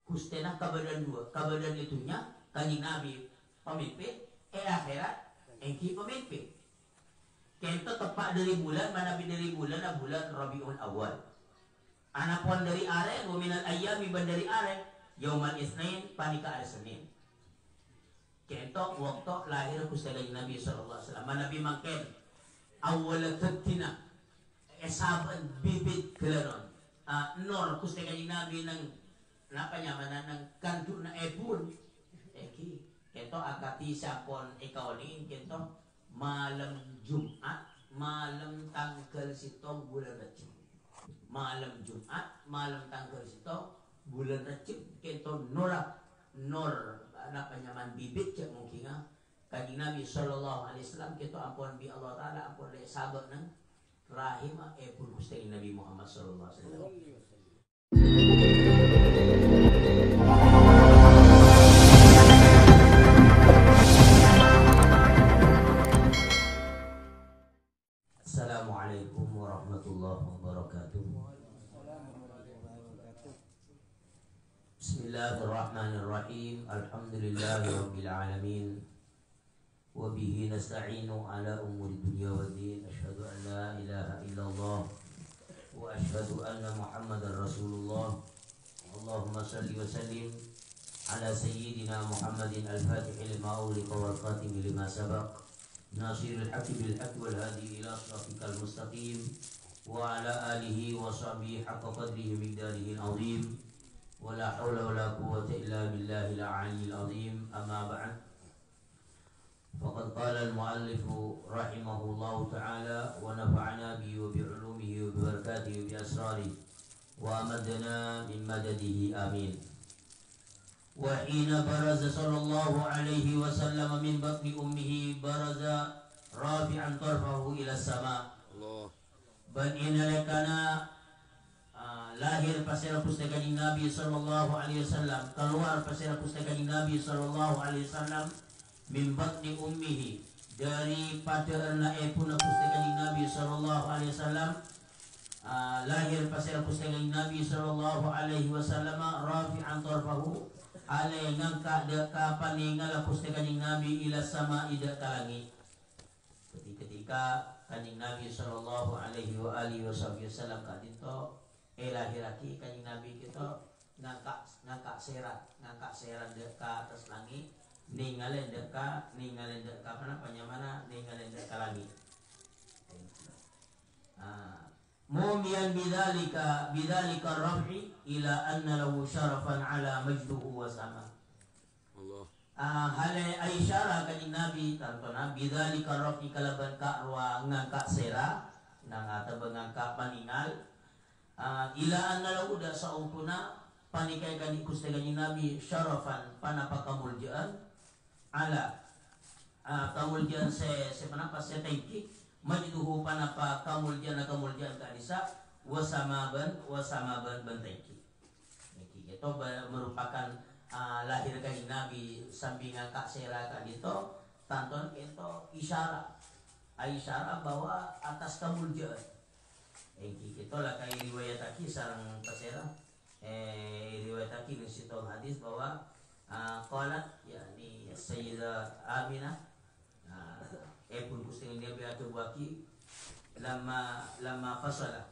kustena kabadan dua, kabadan itunya kanjing Nabi pemimpin, akhirat engki pemimpin. Kento tepat dari bulan, mana dari bulan bulan Rabiul Awal. Anapun dari are, wa minal ayyami ban dari are, yaumal isnin panika hari Senin. Kento waktu lahir kustena Nabi sallallahu alaihi wasallam. Nabi makin awal tetina esaban bibit kelaron. Nor kustena Nabi nang napanya mana nang kantu na epun. Eki kento akati sapon ikaulin kento malam Jumat, malam tanggal sitong bulan Rajab. Malam Jumat, malam tanggal sitong bulan Rajab kento nor apa nyaman bibit cak mungkin kanjeng Nabi sallallahu alaihi wasallam kento ampun bi Allah taala ampun le sabar nang rahim epun Gusti Nabi Muhammad sallallahu alaihi wasallam. Assalamualaikum warahmatullahi wabarakatuh. Bismillahirrahmanirrahim. Alhamdulillahirabbil alamin. Wa bihi nasta'inu ala umuri dunya waddin. Asyhadu an la ilaha illallah wa asyhadu anna Muhammadar Rasulullah. Allahumma shalli wa sallim ala sayyidina Muhammadin al-Fatih lima ughliqa wal khatim lima sabaq. Nasirul haqqi bil haqqi wal hadi ila siratikal mustaqim wa ala alihi wa sahbihi haqqa qadrihi miqdarihi al-azim wa la hawla wa la quwwata illa billahil aliyyil azim. Amma ba'd. Faqad qala al-muallif rahimahullahu ta'ala wa nafa'ana bihi wa bi 'ulumihi wa bi barakatihi wa bi asrarihi wa amadna min madadihi amin. وحين برز صلى الله عليه وسلم من بطن أمه برز رافعا طرفه إلى السماء. بن lekana lahir pasira pustaka Nabi sallallahu alaihi wasallam, keluar pasira pustaka Nabi sallallahu alaihi wasallam min batni ummihi, dari pada anak puna pustaka Nabi sallallahu alaihi wasallam, lahir pasira pustaka Nabi sallallahu alaihi wasallam rafi'an tarfahu, alai ngangkat deka paninggal pustaka Nabi ila sama ida langit. Ketika kanjeng Nabi sallallahu alaihi wa alihi wasallam kadito lahiraki kanjeng Nabi kita ngangkat serat deka atas langit, ninggalin deka mana panyamana ninggalin deka langit. Mumian bidzalika raf'i ila anna lahu syarafan ala majduhu wa sama. Allah. Hale aisyara kanjeng Nabi tantona bidzalika raf'i kalaban ka ruang ngangkat sera nang ata bengangkat paningal ila anna lahu da sautuna panikai kanjeng Gusti kanjeng Nabi syarafan panapa kamuljaan ala kamuljaan se panapa se tengki majduhu panapa kamuljaan kadisa wasamaban bentengki. Itu merupakan lahir kanjeng Nabi sampingan kak sera kadito tanton itu isyara bahwa atas kamuljaan. Itu lah kai riwayat aki sareng kasera riwayat aki di situ hadis bahwa qalat yakni Sayyidah Aminah pun kusing dia biatu waki lama fasala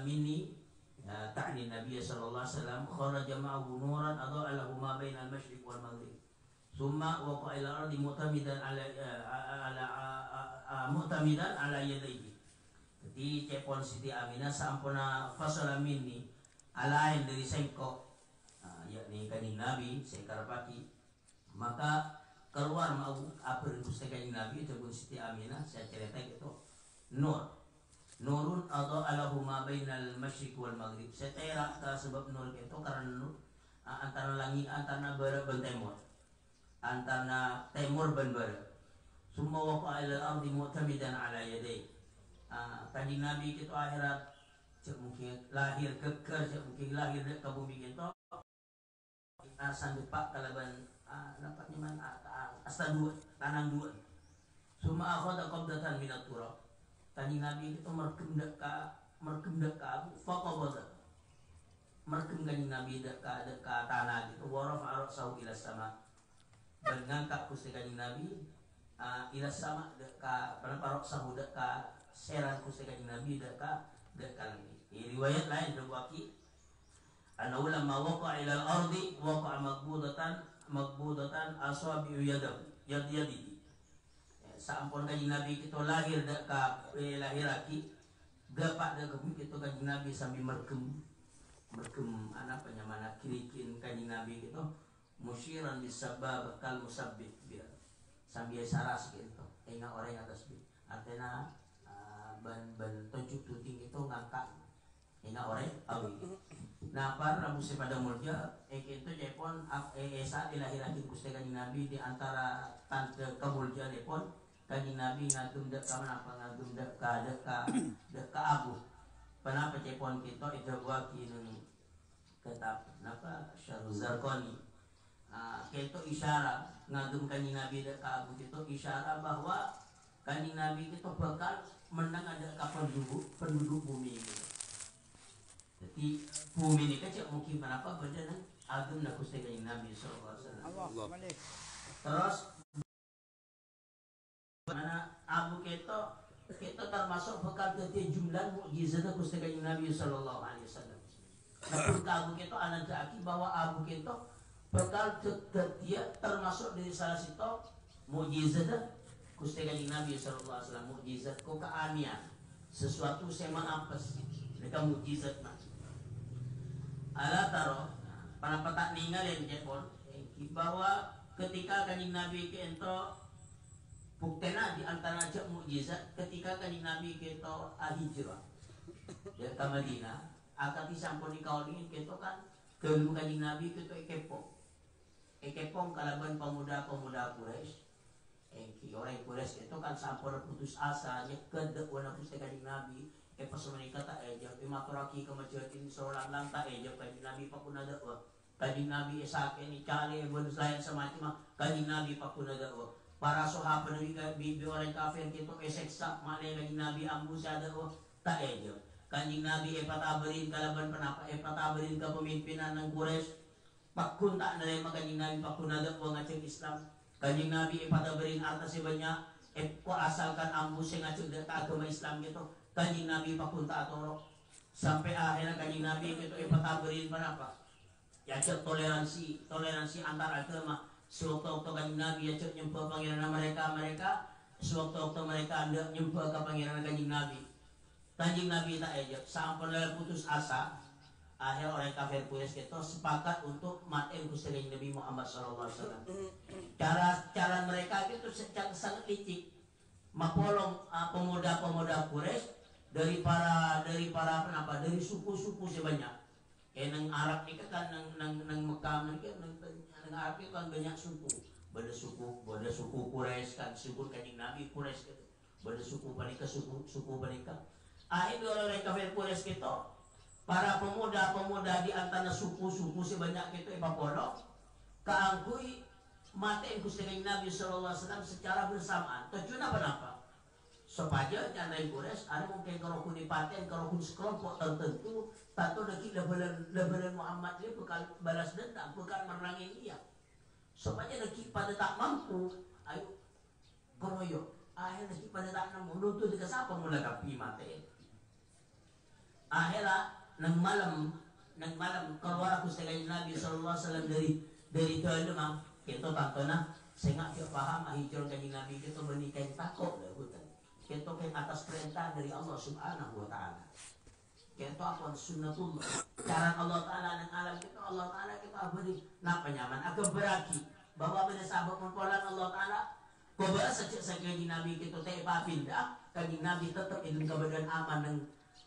minni ta'ni Nabi sallallahu alaihi wasallam kharaja ma'ahu nuran adha'a lahu ma bainal masyriq wal maghrib thumma waqa'a ila ardi mu'tamidan ala yadayhi. Jadi cepon Siti Aminah sampuna fasala minni alain dari sengkok yakni kanjeng Nabi sekarapaki, maka keluar mau apa Gusti kanjeng Nabi itu pun Siti Aminah saya cerita gitu nurun atau alahuma bainal masyriq wal maghrib. Setera ka sebab nur itu karena nur antara langit antara barat dan timur, antara timur dan barat. Summa waqa ila al-ardi mu'tamidan ala yaday. Kanjeng Nabi itu akhirat cek mungkin lahir keker, cek mungkin lahir ke bumi itu sandupak kalaban napaknya mana asta dua tanang dua. Summa akhadha qabdatan minat turab. Kanjeng Nabi itu merkem deka faqabada merkem kanjing Nabi deka tanah gitu, wa rafa'a ra'sahu ila sama, dan ngangkat Gusti kanjing Nabi ila sama deka ra'sahu deka seran Gusti kanjing Nabi deka langit. Riwayat lain berwaki annahu lamma waqa'a ila al-ardi waqa'a magbudatan asabi'u yadihi. Sampun kanjing Nabi kita lahir deka lahiraki gapak deka bumi kita kanjing Nabi sambil merkem anak penyamana kirikin kanjing Nabi gitu musyiran disabab kal musabbih biar sambil saras gitu ingat orang yang atas bi artinya ban tunjuk tuting itu ngangkat ingat orang awi. Nah para musim pada mulja itu jepon saat dilahirakin Gusti kanjing Nabi di antara tante kemulja jepon kanjing Nabi ngagum dek apa ngagum dek abu. Kenapa cepon kita itu buat kini kitab napa Syarh Zarqani. Itu isyarat ngagum kanjing Nabi dek abu itu isyarat bahwa kanjing Nabi itu bakal menang ada penduduk bumi ini. Jadi bumi ini kecil mungkin kenapa beda dengan agum nak Gusti kanjing Nabi sallallahu alaihi wasallam. Terus mana abu kita termasuk bekal ketia jumlah mukjizat Gusti kanjing Nabi sallallahu alaihi wasallam. Napun abu kita anak aki bahwa abu kita bekal ketia termasuk dari salah satu mukjizat Gusti kanjing Nabi sallallahu alaihi wasallam. Mukjizat ko keanian sesuatu sema apa sih mereka mukjizat mah ala taro para petak ninggalin jepon bahwa ketika kanjing Nabi ento buktena di antara ajak mukjizat ketika kanjing Nabi kita hijrah dari Madinah akati sampun dikaulin kita kan dulu kanjing Nabi kita ekepong kalaban pemuda-pemuda Quraisy orang Quraisy itu kan sampun putus asa nyeked wana Gusti kanjing Nabi pas mereka tak ejak imaturaki ke masjid ini seorang lang tak ejak kanjing Nabi pakuna dakwah kanjing Nabi esake ni cale bonus lain semacam kanjing Nabi pakuna dakwah para sahabat Nabi orang kafir kita eseksa malay kanjing Nabi ambu sada tak ejak kanjing Nabi pataberin kalaban penapa pataberin kepemimpinan ng Quraisy pakun tak nerima kanjing Nabi pakuna dakwah ngajak Islam kanjing Nabi pataberin arta sebanyak ko asalkan ambu sing ngajak agama Islam gitu kanjing Nabi pakunta atoro sampai akhirnya kanjing Nabi itu pataberin penapa ya cek toleransi antar agama sewaktu kanjing Nabi ya cek nyembah pangeran mereka sewaktu mereka anda nyembah ke pangeran kanjing Nabi tak ejak sampai putus asa akhir orang kafir Quraisy itu sepakat untuk matiin Gusti Nabi Muhammad SAW. Cara mereka itu secara sangat licik mapolong pemuda-pemuda Quraisy dari suku-suku sebanyak. Nang Arab itu kan nang Mekah mereka nang Arab itu kan banyak suku. Bada suku Quraisy kan suku kanjing Nabi Quraisy gitu. Bada suku mereka. Akhir orang kafir Quraisy itu para pemuda di antara suku-suku sebanyak itu ipapolo kaangkui matiin Gusti Nabi sallallahu alaihi wasallam secara bersamaan. Tujuan apa? Supaya jangan Quraisy ada mungkin kalau kunipaten kalau kun sekelompok tertentu tato daki lebaran Muhammad ini bekal balas dendam bekal merangi dia supaya daki pada tak mampu ayo keroyok akhirnya daki pada tak mampu nuntut ke siapa mulai kapi mati akhirnya nang malam keluar Gusti Nabi sallallahu alaihi wasallam dari dalam kita tantona sehingga dia paham hijrah kanjeng Nabi kita menikah takut lah hutan kita ke atas perintah dari Allah Subhanahu wa taala. Kita apa sunnatullah. Cara Allah taala nang alam kita Allah taala kita beri napa nyaman agak beraki bahwa pada sahabat mempolan Allah taala kau bahasa kanjeng Nabi kita teh pindah kanjeng Nabi tetap hidup keadaan aman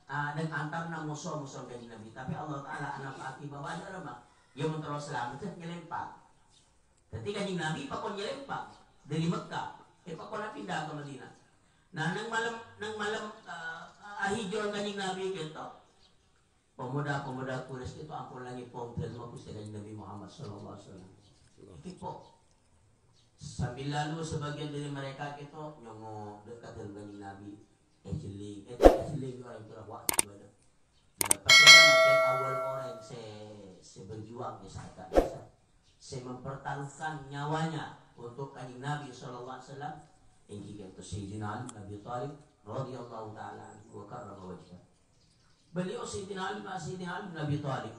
dan antar nang musuh kanjeng Nabi tapi Allah taala anak aki bahwa ada remah yang terus selamat nyelempang. Jadi kanjeng Nabi pakon nyelempang dari Mekah pakon pindah ke Madinah. Nah nang malam hijrah kanjeng Nabi kita pemuda Quraisy itu ampun lagi pom terima Gusti Nabi Muhammad sallallahu alaihi wasallam. Tipo sambil lalu sebagian dari mereka kita nyongok dekat dengan kanjeng Nabi jeling orang itu waktu ibadah. Nah, pas ken awal orang se berjuang misalkan se mempertaruhkan nyawanya untuk kanjeng Nabi sallallahu alaihi wasallam ingki kento Sayyidina Ali bin Abi Thalib radhiyallahu taala wa karrama wajhah. Beliau Sayyidina Ali bin Abi Thalib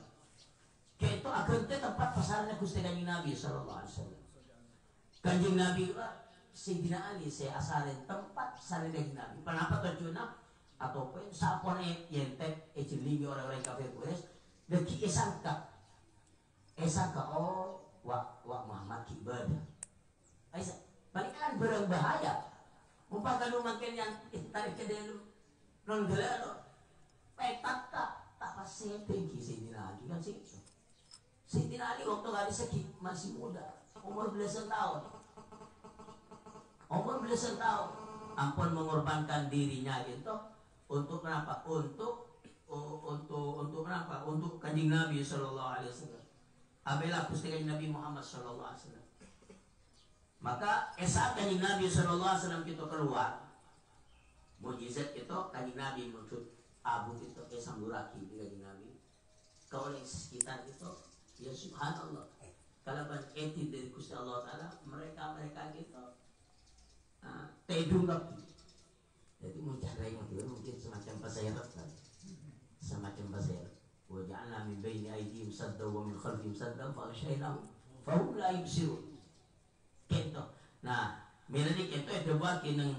kento akan tempat pasarnya Gusti kanjeng Nabi sallallahu alaihi wasallam. Kanjeng Nabi Sayyidina Ali saya asalin tempat pasarnya kanjeng Nabi. Kenapa tujuannya? Ataupun sapon yentek jelingi orang-orang kafir Quraisy deki esangka oh wak Muhammad ibadah aisa balikan barang bahaya umpama lu makin yang tarik ke dia non gelano petak tak pasti tinggi Sayyidina Ali kan sih Sayyidina Ali waktu kali segi masih muda umur belasan tahun ampun mengorbankan dirinya gitu untuk kenapa? Untuk kenapa? Untuk kanjeng Nabi sallallahu alaihi wasallam. Abelah Gusti kanjeng Nabi Muhammad sallallahu alaihi wasallam. Maka saat kanjeng Nabi sallallahu alaihi wasallam kita keluar, mukjizat itu kanjeng Nabi muncul abu itu samburaki di kanjeng Nabi. Kau yang sekitar itu, ya subhanallah. Kalau eti dari Gusti Allah Taala, mereka gitu, tedung lagi. Jadi muncahnya itu mungkin semacam pasairat kan, semacam pasairat. Waja'alna min baini aydihim sadda wa min khalfihim sadda fa aghshaynahum fa hum la yubsirun. Kento. Nah, menjadi kento itu buat kineng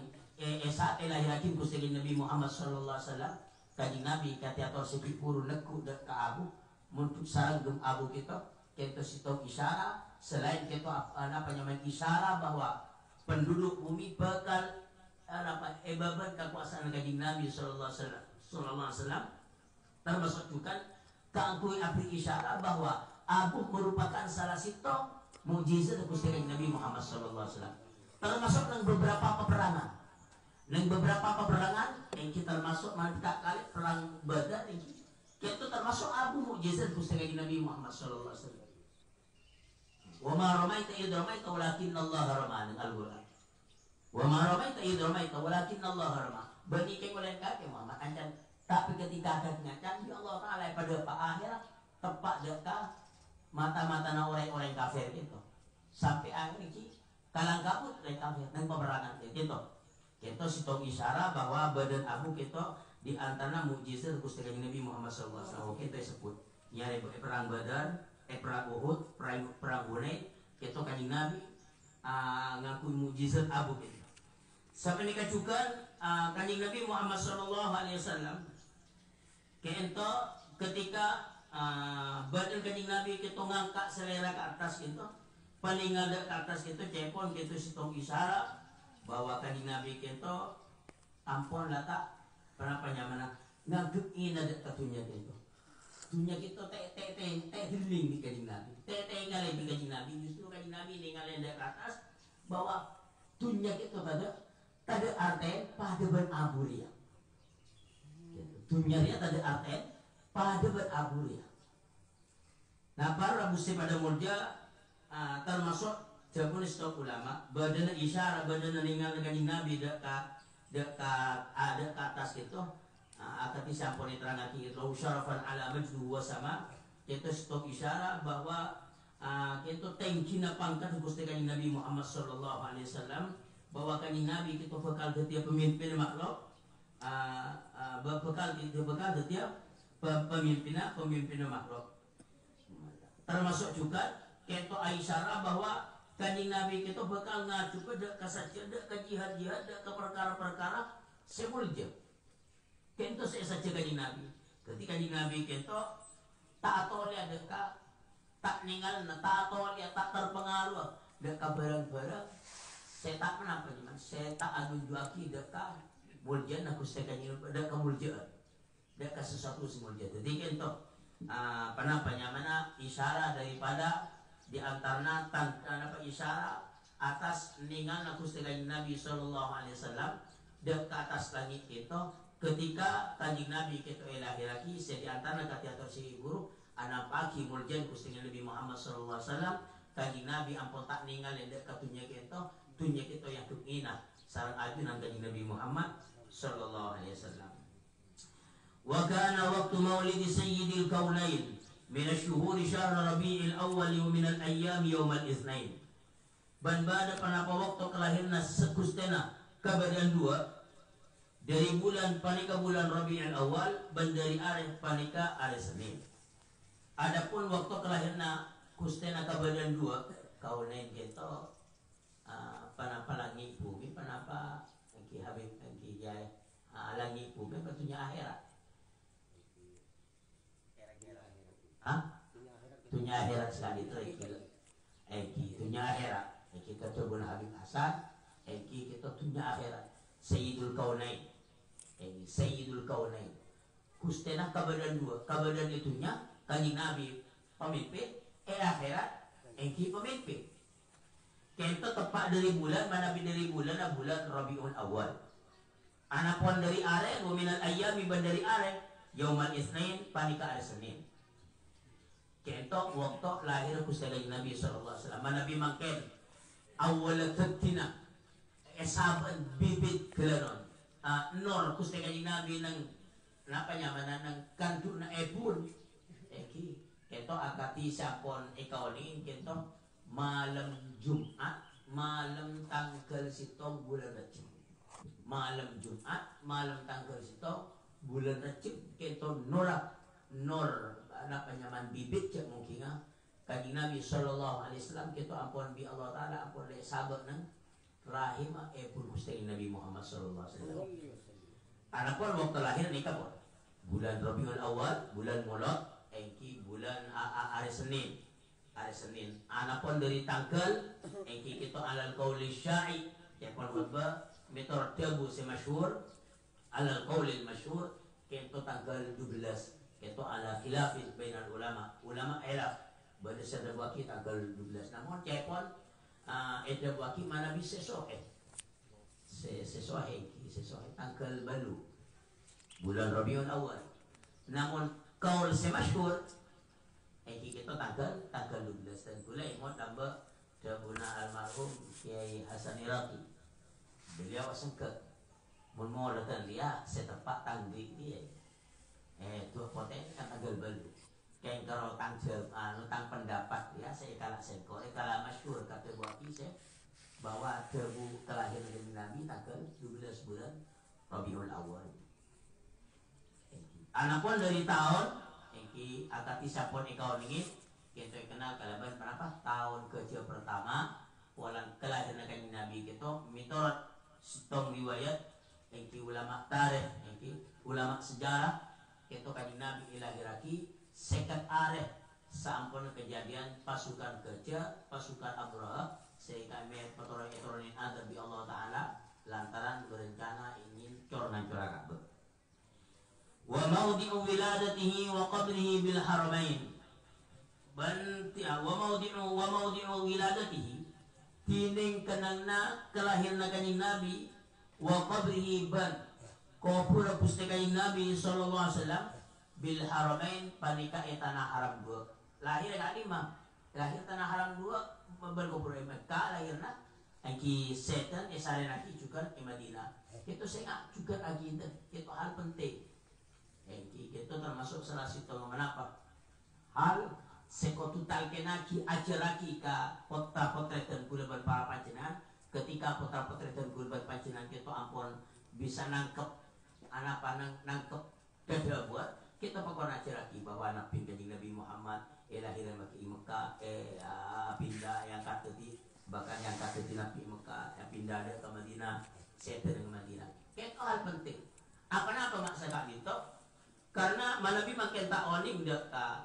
saat lahirakin Gusti Nabi Muhammad sallallahu alaihi wasallam, kanjeng Nabi kata atau segi puru neku dek ka abu, muncul sarang gem abu kita, kento sitok isyarat selain kento apa namanya isyarat bahwa penduduk bumi bakal ebaban kekuasaan kanjeng Nabi sallallahu alaihi wasallam termasuk juga keangkui abdi isyarat bahwa abu merupakan salah satu mukjizat Gusti Nabi Muhammad sallallahu alaihi wasallam termasuk dalam beberapa peperangan yang kita termasuk mantika kali perang Badar ini itu termasuk abu mukjizat Gusti Nabi Muhammad sallallahu alaihi wasallam. Wa ma ramaita idh ramaita walakinnallaha rama al-Qur'an. Wa ma ramaita idh ramaita walakinnallaha rama. Bagi ke oleh kaki Muhammad ancan tapi ketika akhirnya kan ya Allah Taala pada akhirat tepat dekat mata-mata orang-orang kafir gitu. Sampai akhir ini kalang kabut dari kafir dan peperangan gitu. Kita situng isyarat bahwa badan abu kita di antara mukjizat Gusti Nabi Muhammad sallallahu alaihi wasallam kita sebut nyari perang Badar, perang Uhud, perang Hunain, kita kanjeng Nabi ngakui mukjizat abu kita. Sampai nikah juga kanjeng Nabi Muhammad sallallahu alaihi wasallam kento ketika badan kanjeng Nabi kita ngangkat selera ke atas gitu, peninggal ke atas gitu, cepon gitu situng isyarat bahwa kanjeng Nabi kita ampun lata kenapa nyamana ngagep ina dek katunya gitu. Dunia kita teh healing di kanjeng Nabi. Teh ngalih di kanjeng Nabi justru kanjeng Nabi ninggalin dek atas bahwa dunia kita tada arten pada beraburia. Dunia dia tada arten pada beraburia. Nah para muslim pada mulia termasuk jabun istok ulama badan isyarat badan ninggal kanjeng Nabi dekat atas gitu akati sampun diterangake itu syarafan ala majdu wa sama itu stok isyarat bahwa itu tengkina pangkat Gusti kanjeng Nabi Muhammad sallallahu alaihi wasallam bahwa kanjeng Nabi kita bakal dadi pemimpin makhluk bakal dadi pemimpin makhluk termasuk juga kita isyarat bahwa kanjeng Nabi kita bakal ngaju ke sajadah ke jihad-jihad ke perkara-perkara semulja. Kento saja kanjeng Nabi. Ketika kanjeng Nabi kento tak atole adeka tak ninggal tak atole tak terpengaruh deka barang-barang saya tak kenapa cuman saya tak anu juaki deka mulja na Gusti kanjeng deka mulja deka sesuatu semulja. Jadi kento penapanya mana isyarat daripada di antara tanda isyarat atas ninggal Gusti kanjeng Nabi sallallahu alaihi wasallam dek ke atas langit itu ketika kanjeng Nabi kita lahiraki di antara kata si guru anak pagi muljan Gusti Nabi Muhammad sallallahu alaihi wasallam kanjeng Nabi ampun tak ninggal dek ke dunia kita yang tukina sareng ajunan kanjeng Nabi Muhammad sallallahu alaihi wasallam. Wa kana waktu maulidi sayyidil kaunain min asyuhuri syahr rabi'il awal wa min al-ayyam yawmal itsnain. Ban pada panapa waktu kelahirna sekustena kabadan dua dari bulan panika bulan Rabiul Awal ban dari areh panika areh Senin. Adapun waktu kelahirna kustena kabadan dua kaunain kita panapa langit bumi panapa ki habib ki jai langit bumi batunya akhirat. Tunya akhirat sekali itu eki tunya akhirat. Eki kata Bun Habib Hasan, eki kita tunya akhirat. Sayyidul Kaunain. Eki Sayyidul Kaunain. Kustena kabadan dua. Kabadan itunya Kanjeng Nabi pemimpin, akhirat eki pemimpin. Kita tepat dari bulan, mana dari bulan Rabiul Awal. Anapun dari are, wa minal ayyami ban dari are, Yaumal Itsnain panika hari Senin. Kita waktu lahir Gusti Nabi sallallahu alaihi wasallam. Nabi makan awal ketina sahabat bibit kelanon nor Gusti Nabi nang napa nyamana nang kantu na ebun eki kita akati sapon ikaulin kita malam Jumat malam tanggal sitong bulan Rajab malam Jumat malam tanggal sitong bulan Rajab kita nor napa nyaman bibit cek mungkin Kanjeng Nabi sallallahu alaihi wasallam kita ampun bi Allah taala ampun le sahabat nang rahim pun Gusti Nabi Muhammad sallallahu alaihi wasallam. Anapun waktu lahir nikah pun bulan Rabiul Awal, bulan Mulad, engki bulan hari Senin. Hari Senin. Anapun dari tanggal engki kita alal qauli syai yang pun wabah metor tabu semasyhur alal qauli masyhur kita tanggal 12 kita ala khilafin bainal ulama khilaf pada sedang wakil tanggal 12 namun cepon ada wakil mana bisa sesuai tanggal baru bulan Rabiul Awal namun kaul semasyhur kita tanggal 12 dan pula imut tambah Dabuna almarhum Kiai Hasan Iraqi beliau sengket memulakan dia setepak tangdik dia dua potensi kan tanggal baru kayak kalau tang pendapat ya saya kalah seko kalah masyhur kata buat saya bahwa debu kelahiran Nabi tanggal 12 bulan Rabiul Awal. Anapun dari tahun iki akati sapon ikaw ningit kita kenal kalaban berapa tahun kerja pertama walang kelahiran Kanjeng Nabi kita miturut setong riwayat iki ulama tarikh iki ulama sejarah kita Kanjeng Nabi ilahiraki sekat areh sampun kejadian pasukan kerja pasukan Abraha sehingga kami petorong-petorongin adab di Allah Ta'ala lantaran berencana ingin cor-nancur Ka'bah wa maudi'u wiladatihi wa qabrihi bil haramain wa maudi'u wiladatihi tining kenangna kelahiran Kanjeng Nabi wa qabrihi ban kubur Gusti Kanjeng Nabi sallallahu alaihi wasallam bil haramain panika tanah haram dua lahir kali mah lahir tanah haram dua berkubur di Mekah lahirna angki setan esare lagi juga di Madinah itu saya juga lagi itu hal penting angki itu termasuk salah satu menapa hal sekotutal kenaki ajaraki ka potra-potretan kulaban para panjenengan ketika potra-potretan kulaban panjenengan kita ampun bisa nangkep anak panang nangkep dada buat kita pakon ajaraki bahwa anak Kanjeng Nabi Muhammad lahiran di Mekah pindah yang kata di bahkan yang kata di Nabi Mekah yang pindah ke Madinah setan ke Madinah itu hal penting apa maksudnya itu karena Nabi makin tak oning ke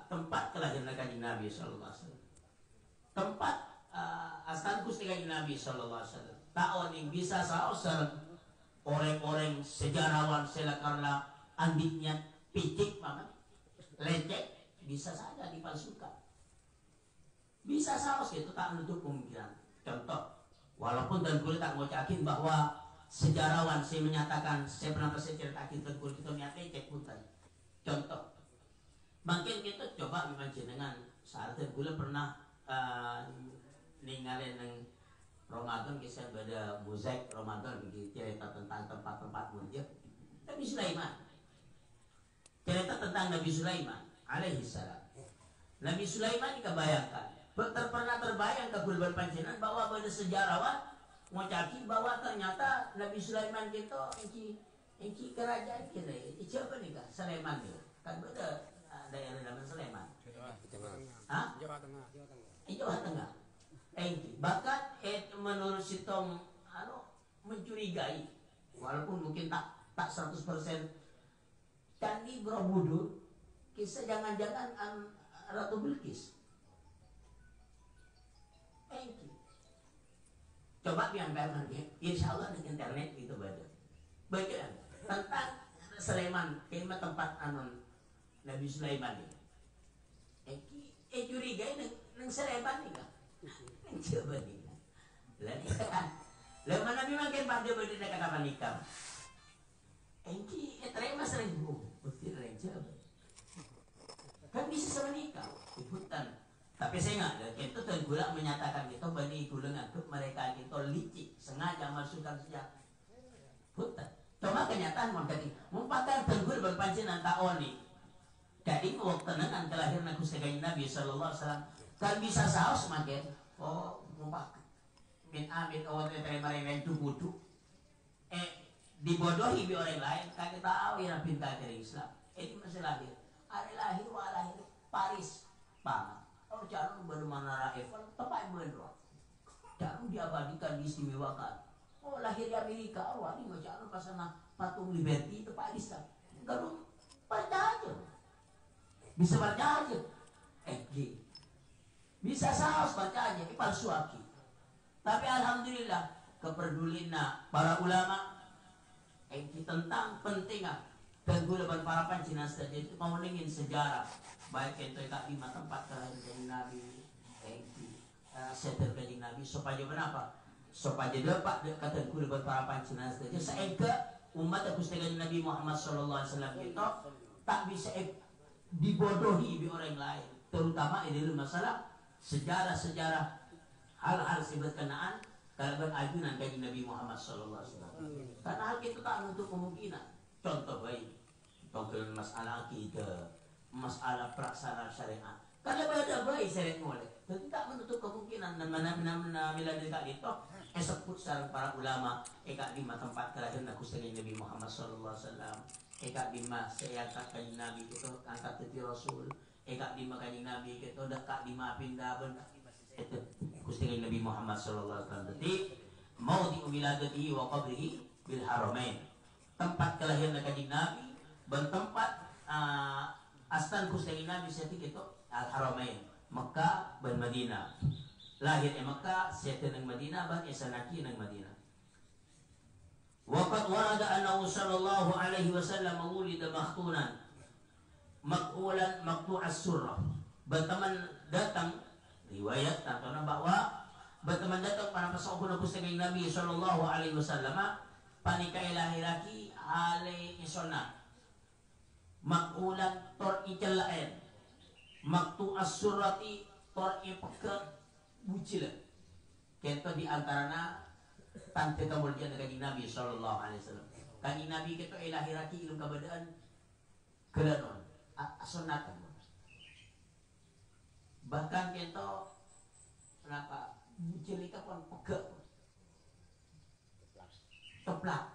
tempat kelahiran Kanjeng Nabi sallallahu alaihi wasallam tempat asal Gusti Kanjeng Nabi sallallahu alaihi wasallam tak oning bisa saosar orang-orang sejarawan sela karena andiknya picik mama lecek bisa saja dipalsukan bisa saus itu tak menutup kemungkinan contoh walaupun Tengku tak mau yakin bahwa sejarawan saya menyatakan saya pernah ceritakan Tengku itu niat lecek punten contoh makin kita coba dengan saat Tengku pernah ninggalin yang Ramadan kisah pada muzaik Ramadan begitu cerita tentang tempat-tempat murjah tapi Sulaiman cerita tentang Nabi Sulaiman alaihi salam. Nabi Sulaiman dikabayangkan, pernah terbayang ke kulban pancenan bahwa pada sejarawan ngocaki bahwa ternyata Nabi Sulaiman kita engki kerajaan kita siapa nih kak Sulaiman nih kan beda daerah nama Sulaiman. Jawa Tengah. Jawa Tengah. Engki bahkan menurut si Tom mencurigai walaupun mungkin tak 100% Candi Borobudur kisah jangan-jangan Ratu Bilqis. Coba diambilkan insya Allah di internet itu baca tentang Sulaiman kema tempat Nabi Sulaiman ini. Curigai nang Sulaiman ini kan? Coba nih. Lalu Nabi makin pada berdiri kata nikah. Engki terima sering bukti rencana kan bisa sama nikah ikutan tapi saya nggak itu tenggula menyatakan itu bani gula ngangkut mereka itu licik sengaja masukkan sejak hutan cuma kenyataan mau tadi mumpatan tenggul berpancinan taoni jadi waktu dengan kelahiran aku sebagai Nabi Sallallahu Alaihi Wasallam kan bisa saus makin mumpak min amin awal terima yang tubuh dibodohi di orang lain kagak tahu ya pintar dari Islam ini masih lahir hari lahir wah lahir Paris Pang jangan bermana Eiffel tepat bener jangan diabadikan diistimewakan lahir di Amerika ini jangan pasang patung Liberty tepat Islam kalau baca aja bisa baca aja bisa saus baca aja ini palsu aki tapi alhamdulillah kepedulian para ulama tentang pentingnya tenggulaban para pancingan saja itu mau ningin sejarah baik itu tak 5 tempat kelahiran dari Nabi setel dari Nabi supaya kenapa supaya dapat tenggulaban para pancingan saja sehingga umat aku dengan Nabi Muhammad Sallallahu Alaihi Wasallam itu tak bisa dibodohi di orang lain terutama ini masalah sejarah-sejarah hal-hal berkenaan kalau ajunan dari Nabi Muhammad Sallallahu Alaihi Wasallam karena hal itu tak untuk kemungkinan contoh baik contoh masalah akidah masalah pelaksana syariat kalau ada baik syariat mulai tidak menutup kemungkinan mana dekat itu sebut sarang para ulama eka 5 tempat kelahiran aku dengan Nabi Muhammad Sallallahu Alaihi Wasallam eka 5 saya angkat Nabi itu angkat titi Rasul eka 5 kanjeng Nabi itu dekat 5 pindah benar itu kusti Nabi Muhammad Sallallahu Alaihi Wasallam jadi mau diumiladati wa qabrihi bil haramain tempat kelahiran kanjeng Nabi bertempat astan kusti Nabi setik itu al haramain Mekah dan Madinah lahir di Mekah setik nang Madinah ban isanaki nang Madinah waqad warada annahu sallallahu alaihi wasallam wulida makhtunan maq'ulan maqtu'as surrah berteman datang riwayat tentang bahwa berteman datang para pesawat Gusti Nabi Sallallahu Alaihi Wasallam panikai lahiraki ale isona makulan tor icelaen maktu asurati tor ipeke bucil kento di antarana tante kemuliaan kanjeng Nabi Sallallahu Alaihi Wasallam kanjeng Nabi kita lahiraki ilmu kabadaan kelanon asunatan bahkan kita kenapa bucilika pun pegel teplak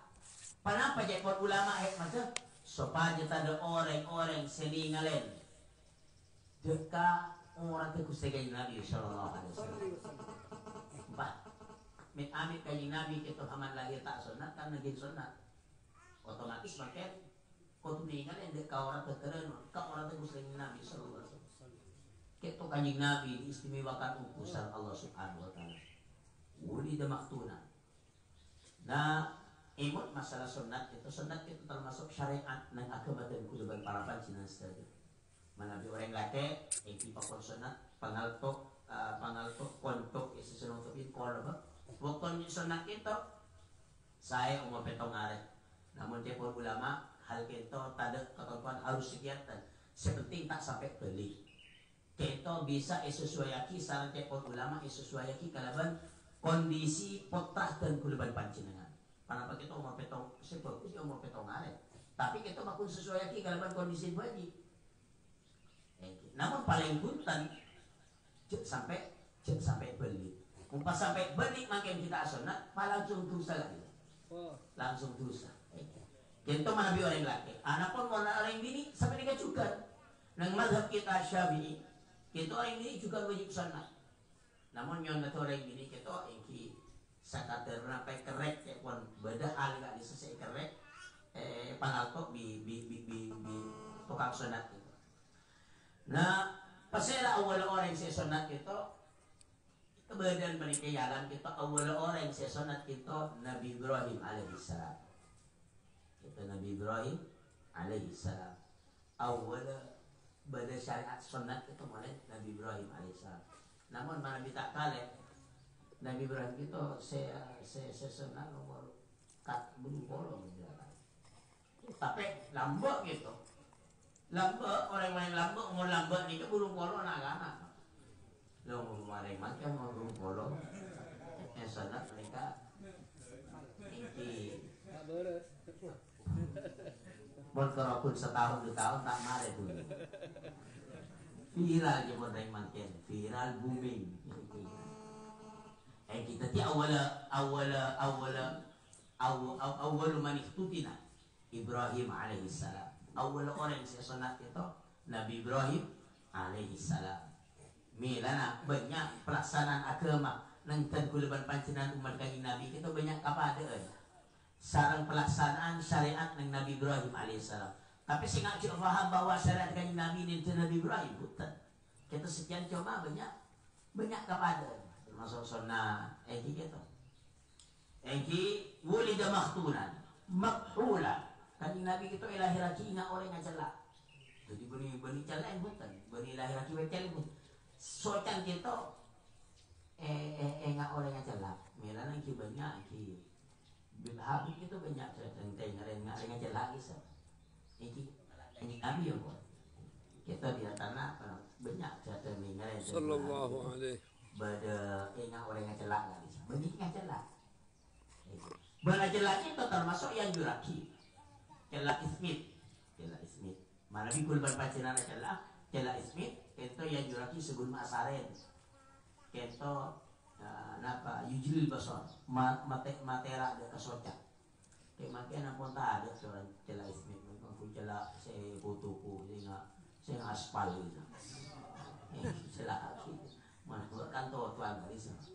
kenapa jepot ulama maka supaya ada orang-orang seningalen deka orang ke Gusti Nabi Sallallahu Alaihi Wasallam min amit kanjeng Nabi kita aman lahir tak sunat kan naging sunat otomatis makin kau tuningalen deka orang terkeren ke orang ke Gusti Nabi Sallallahu Alaihi Wasallam keto kanjeng Nabi diistimewakan utusan Allah Subhanahu wa taala. Wulida maktuna. Nah, imut masalah sunat itu termasuk syariat nang agama dan kuduban para pancingan saja. Manabi orang laki yang dipakon sunat pangaltok kontok sesuatu topin kono ba. Waktu sunat itu saya umur petong are. Namun cepur ulama hal itu tada ketentuan harus sekian sepenting tak sampai beli. Kita bisa sesuaiaki saran cepot ulama sesuaiaki kalaban kondisi potrah dan kuluban pancingan. Kenapa kita umur petong seperti umur petong are Tapi kita makun sesuai lagi kalau kondisi wajib. Namun paling punten sampai beli. Pas sampai beli makin kita sunat, langsung dosa lagi. Langsung dosa. Kita mana bi orang laki. Anak pun mau orang bini sampai nikah juga. Nang mazhab kita Syafi'i, kita orang bini juga wajib sunat. Namun yang orang bini kita ingki sakater sampai kerek ya pun beda hal gak disesai kerek panalko bi tukang sunat itu. Nah, pasera awal orang yang sunat itu kemudian mereka jalan kita awal orang yang sunat kita Nabi Ibrahim alaihissalam. Kita Nabi Ibrahim alaihissalam awal pada syariat sunat itu mulai Nabi Ibrahim alaihissalam. Namun mana tak kalah Nabi Ibrahim itu saya sunat nomor kat belum bolong tapi lambak gitu. Lambak orang main lambak umur lambak ni ke burung polo anak-anak. Lo mau kemarin macam mau burung polo. Yang sana mereka ini berkerapun setahun 2 tahun tak marah dulu. Viral je orang makin viral booming. Kita ti awal man ikhtutina Ibrahim alaihissalam. Awal orang yang sunat itu Nabi Ibrahim alaihissalam. Milana banyak pelaksanaan agama nangkan kuliban pancenan umat kanjeng Nabi kita banyak kepada sarang pelaksanaan syariat ng Nabi Ibrahim alaihissalam. Tapi sing ngajak faham bahwa syariat kanjeng Nabi ini Nabi Ibrahim bukan. Kita sekian cuma banyak kepada termasuk sunnah gitu. Wulida makhtunan makhula. Kanjeng Nabi kita lahiraki na orang yang celak. Jadi bani celak yang bukan. Bani lahiraki wekel pun. Socan kita enggak orang yang celak. Mila nang banyak ki. Habis itu banyak tentang orang yang celak isa. Ini Nabi ya buat. Kita di tanah banyak tentang orang yang sallallahu alaihi. Bada enggak orang yang celak enggak bisa. Bani yang celak. Bani celak itu termasuk yang juraki. Celak ismit, mana bikul berpacinan celak ismit, kento yang juraki segun masaren, kento napa yujil basor, matera ada kesoca, kemakian ampun tak ada seorang celak ismit, mungkin celak saya fotoku, saya aspal itu, celak mana buat kantor tuan dari sana,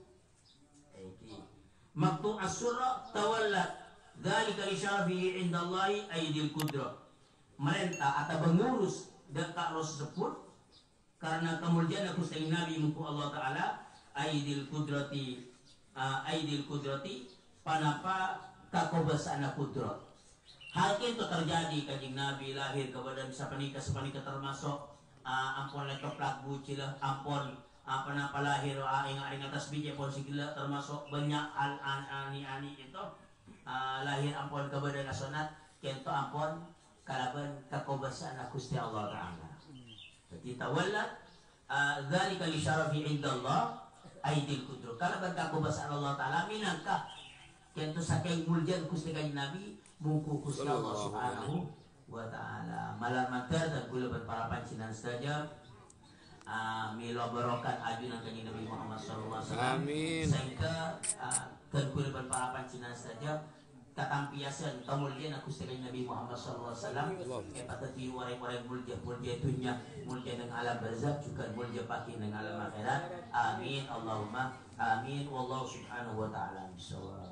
maktu asyura tawallat. Dzalika li syafi'i indallahi aidil qudrah. Merintah atau mengurus dekat roh tersebut karena kemuliaan Gusti Nabi muku Allah taala aidil qudrati panapa kakobasana qudrat. Hal itu terjadi kanjeng Nabi lahir kepada sapanika termasuk ampun letok lagu cilah ampun apa lahir ingat tasbih pun sigila termasuk banyak ani itu lahir ampun kepada nasional kento ampun kalaban kakobasaan Gusti Allah taala. Jadi tawallat dzalika li syarafi indallah aidil qudrah. Kalaban kakobasaan Allah taala minangka kento saking muljan Gusti kanjeng Nabi muku Gusti Allah subhanahu wa taala. Malam magar dan kulaban para pancinan saja milo barokat ajunan kanjeng Nabi Muhammad sallallahu alaihi wasallam. Amin. Sehingga kulaban para pancinan saja katampiasan kemuliaan Gusti Nabi Muhammad sallallahu alaihi wasallam kepatati orang-orang mulia dunia mulia dengan alam barzakh juga mulia pagi dengan alam akhirat. Amin Allahumma amin wallahu subhanahu wa ta'ala bisawab.